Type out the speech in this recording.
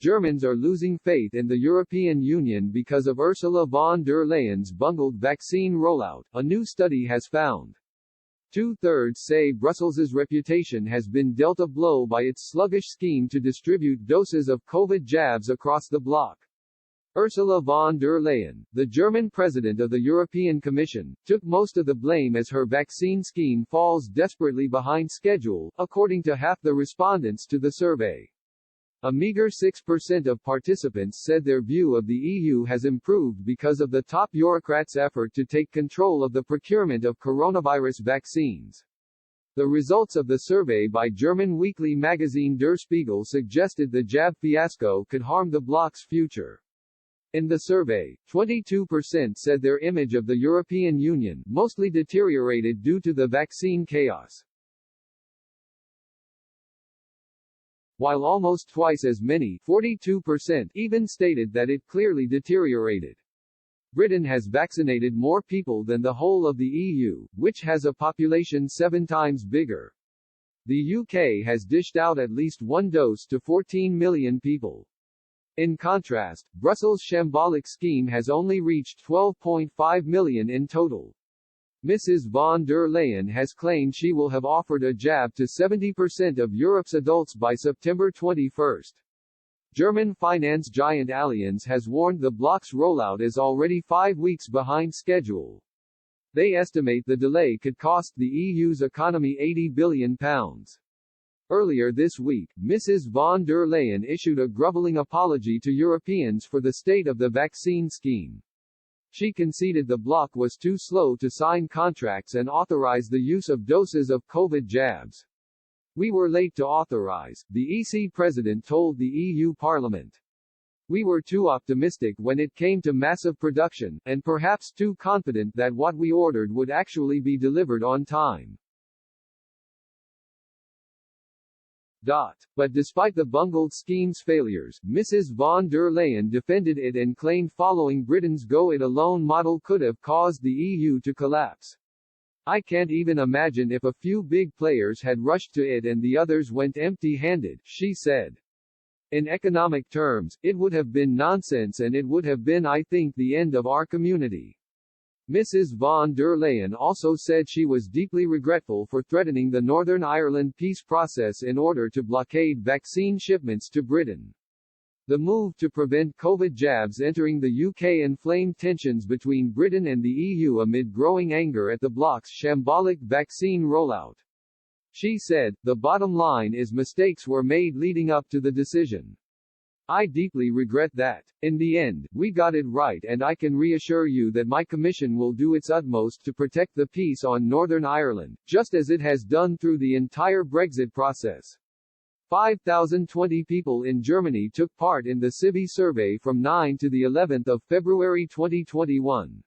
Germans are losing faith in the European Union because of Ursula von der Leyen's bungled vaccine rollout, a new study has found. Two-thirds say Brussels's reputation has been dealt a blow by its sluggish scheme to distribute doses of COVID jabs across the bloc. Ursula von der Leyen, the German president of the European Commission, took most of the blame as her vaccine scheme falls desperately behind schedule, according to half the respondents to the survey. A meager 6% of participants said their view of the EU has improved because of the top bureaucrats' effort to take control of the procurement of coronavirus vaccines. The results of the survey by German weekly magazine Der Spiegel suggested the jab fiasco could harm the bloc's future. In the survey, 22% said their image of the European Union mostly deteriorated due to the vaccine chaos, while almost twice as many, 42%, even stated that it clearly deteriorated. Britain has vaccinated more people than the whole of the EU, which has a population 7 times bigger. The UK has dished out at least one dose to 14 million people. In contrast, Brussels' shambolic scheme has only reached 12.5 million in total. Mrs. von der Leyen has claimed she will have offered a jab to 70% of Europe's adults by September 21. German finance giant Allianz has warned the bloc's rollout is already 5 weeks behind schedule. They estimate the delay could cost the EU's economy £80 billion. Earlier this week, Mrs. von der Leyen issued a grovelling apology to Europeans for the state of the vaccine scheme. She conceded the bloc was too slow to sign contracts and authorize the use of doses of COVID jabs. "We were late to authorize," the EC president told the EU Parliament. "We were too optimistic when it came to massive production, and perhaps too confident that what we ordered would actually be delivered on time." But despite the bungled scheme's failures, Mrs. von der Leyen defended it and claimed following Britain's go-it-alone model could have caused the EU to collapse. "I can't even imagine if a few big players had rushed to it and the others went empty-handed," she said. "In economic terms, it would have been nonsense and it would have been, I think, the end of our community." Mrs. von der Leyen also said she was deeply regretful for threatening the Northern Ireland peace process in order to blockade vaccine shipments to Britain. The move to prevent COVID jabs entering the UK inflamed tensions between Britain and the EU amid growing anger at the bloc's shambolic vaccine rollout. She said, "The bottom line is mistakes were made leading up to the decision. I deeply regret that. In the end, we got it right and I can reassure you that my commission will do its utmost to protect the peace on Northern Ireland, just as it has done through the entire Brexit process." 5,020 people in Germany took part in the Civi survey from 9 to the 11th of February 2021.